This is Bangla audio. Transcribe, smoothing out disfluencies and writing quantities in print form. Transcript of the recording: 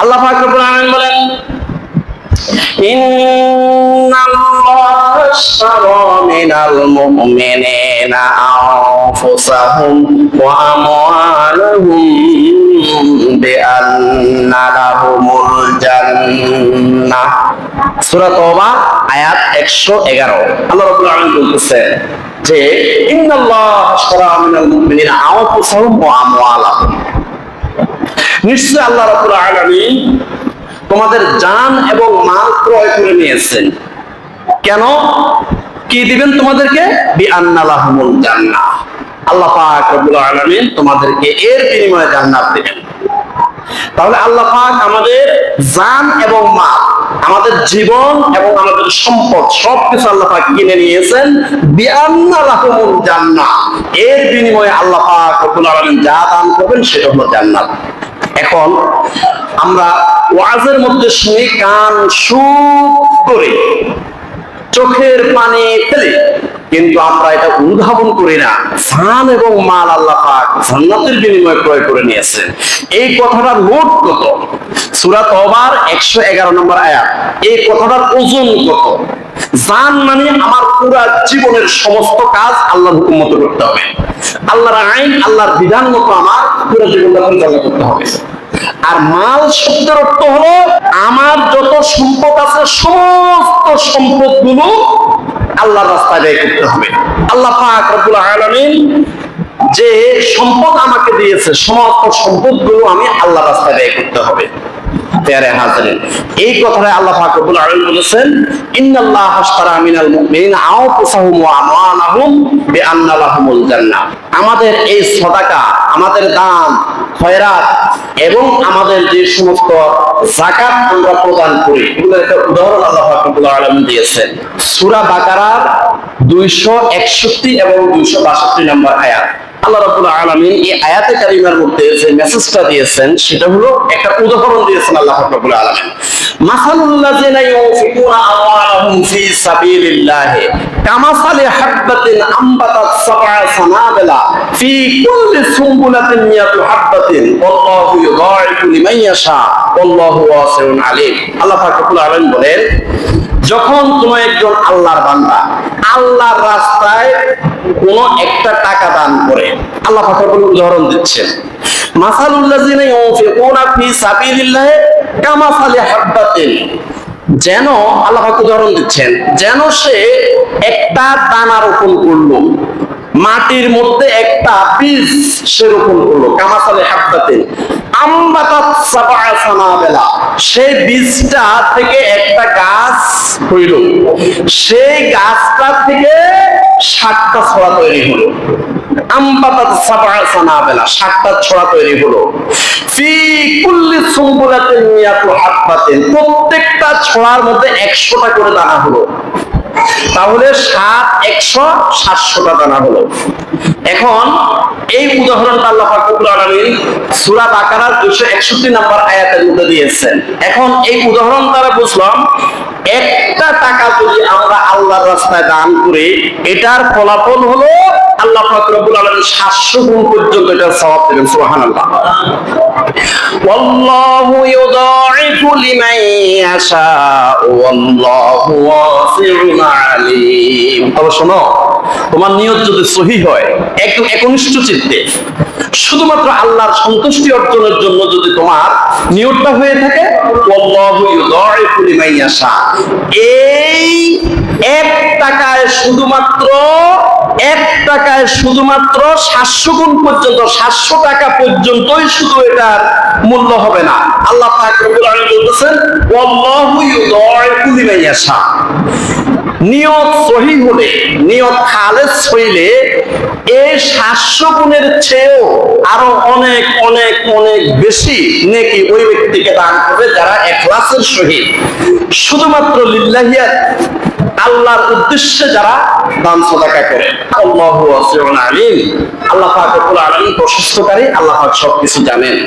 আল্লাহ পাক রব্বুল আলামিন বলেন, ইন্নাল্লাহা আশতারা মিনাল মুমিনিনা আনফুসাহুম ওয়া আমওয়ালাহুম বিআন্না লাহুমুল জান্নাহ। সূরা তওবা আয়াত 111। আল্লাহ রাব্বুল আলামিন বলতেছেন যে ইন্নাল্লাহা আশতারা মিনাল মুমিনিনা আনফুসাহুম ওয়া আমওয়ালাহুম, নিশ্চয় আল্লাহ রাব্বুল আলামিন তোমাদের জান এবং মাল ক্রয় করে নিয়েছেন। কেন? কি দিবেন তোমাদেরকে? বিআন্না লাহুমুল জান্নাহ, আল্লাহ পাক রব্বুল আলামিন তোমাদেরকে এর বিনিময়ে জান্নাত দিবেন। তাহলে আল্লাহ পাক আমাদের জান এবং মাল, আমাদের জীবন এবং আমাদের সম্পদ সবকিছু আল্লাহ পাক কিনে নিয়েছেন বিআন্না লাহুমুল জান্নাহ, এর বিনিময়ে আল্লাহ পাক রব্বুল আলামিন যা দান করবেন সেটা হলো জান্নাত। এখন আমরা ওয়াজের মধ্যে শুনি কান সুপ করে, চোখের পানি ফেলে, কিন্তু আমরা এটা উদ্ভাবন করি না। জান এবং মাল আল্লাহ পাক জান্নাতের বিনিময়ে ক্রয় করে নিয়েছেন। এই কথাটার মোট কত? সূরা তওবার 111 নম্বর আয়াত। এই কথাটার ওজন কত? জান মানে আমার পুরা জীবনের সমস্ত কাজ আল্লাহর হুকুম মতো করতে হবে, আল্লাহর আইন আল্লাহর বিধান মতো আমার পুরো জীবনটা পরিচালনা করতে হবে। আর মাল শব্দের অর্থ হলো আমার যত সম্পদ আছে সমস্ত সম্পদগুলো আল্লাহর রাস্তায় ব্যয় করতে হবে। আল্লাহ পাক রব্বুল আলামিন যে সম্পদ আমাকে দিয়েছে সমস্ত সম্পদগুলো আমি আল্লাহর রাস্তায় ব্যয় করতে হবে। প্যারে হাজরিন, এই কথাটা আল্লাহ পাক রব্বুল আলামিন বলেছেন, ইন্নাল্লাহা আশতারা মিনাল মুমিনিনা আনফুসাহুম ওয়া আমওয়ালাহুম বিআন্না লাহুমুল জান্নাহ। আমাদের এই সাদাকা, আমাদের দান, খয়রাত এবং আমাদের যে সমস্ত যাকাত আমরা প্রদান করি, এগুলোর একটা উদাহরণ আল্লাহ পাক রব্বুল আলামিন দিয়েছেন সূরা বাকারার 261 এবং 262 নম্বর আয়াত। আল্লাহ রাব্বুল আলামিন এই আয়াতে কারিমার মধ্যে যে মেসেজটা দিয়েছেন সেটা হলো একটা উদাহরণ দিয়েছেন আল্লাহ রাব্বুল আলামিন। মাসালুল লাযিনা ইউনফিকুনা আমওয়ালাহুম ফি সাবিলিল্লাহি কামাসালি হাববাতিন আমবাতাত সাবআ সানাবিলা ফি কুল্লি সুমবুলাতিন মিয়াতু হাববাতিন ওয়াল্লাহু ইউযাইফু লিমান ইয়াশা ওয়াল্লাহু ওয়াসিউন আলীম। আল্লাহ রাব্বুল আলামিন বলেন, যখন তুমি একজন আল্লাহর বান্দা আল্লাহর রাস্তায় কোন একটা টাকা দান করে, আল্লাহ পাক উদাহরণ দিচ্ছেন, মাসালুল লাযিনা ইউনফিকুনা ফি সাবিলিল্লাহি কামাসালি হাববাতিন, যেন আল্লাহ পাক উদাহরণ দিচ্ছেন যেন সে একটা দানা রোপণ করলো, মাটির মধ্যে একটা বীজ সে রোপণ করলো, কামাসালি হাববাতিন আমবাতাত সাবআ সানাবিলা, সেই বীজটা থেকে একটা গাছ হইল, সেই গাছটা থেকে 7টা ছড়া তৈরি হলো। আমবাতাত সাবআ সানাবিলা, 7টা ছড়া তৈরি হলো। ফি কুল্লি সুমবুলাতিন মিয়াতু হাববাতিন, প্রত্যেকটা ছড়ার মধ্যে 100টা করে দানা হলো। তাহলে 7 100 700টা দানা হলো। এখন এই উদাহরণটা আল্লাহ পাক রব্বুল আলামিন সূরা বাকারার 261 নম্বর আয়াতের মধ্যে দিয়েছেন। এখন এই উদাহরণ দ্বারা বুঝলাম একটা টাকা যদি আমরা আল্লাহর রাস্তায় দান করি, এটার ফলাফল হলো আল্লাহ পাক রব্বুল আলামিন 700 গুণ পর্যন্ত এটার সওয়াব দেবেন। সুবহানাল্লাহ। ওয়াল্লাহু ইউযাইফু লিমান ইয়াশা ওয়াল্লাহু ওয়াসিউন আলীম। তবে শোনো, তোমার নিয়ত যদি সহি হয়, একদম একনিষ্ঠ চিত্তে শুধুমাত্র আল্লাহর সন্তুষ্টি অর্জনের জন্য যদি তোমার নিয়তটা হয়ে থাকে, ওয়াল্লাহু ইউযাইফু লিমান ইয়াশা, এই 1 টাকায় শুধুমাত্র 700 গুণ পর্যন্ত, 700 টাকা পর্যন্তই শুধু এটার মূল্য হবে না। আল্লাহ পাক রব্বুল আলামিন বলতেছেন, ওয়াল্লাহু ইউযাইফু লিমান ইয়াশা। নিয়ত সহি হলে, নিয়ত খালেস হইলে এই 700 গুণের চেয়েও আরো অনেক অনেক অনেক বেশি নেকি ওই ব্যক্তিকে দান করবে যারা ইখলাসের সহিত শুধুমাত্র লিল্লাহিয়া আল্লাহর উদ্দেশ্যে যারা দান সাদাকা করে। আল্লাহু ওয়াসিউন আলীম। আল্লাহ পাক রব্বুল আলামিন প্রশস্তকারী, আল্লাহ পাক সবকিছু জানেন।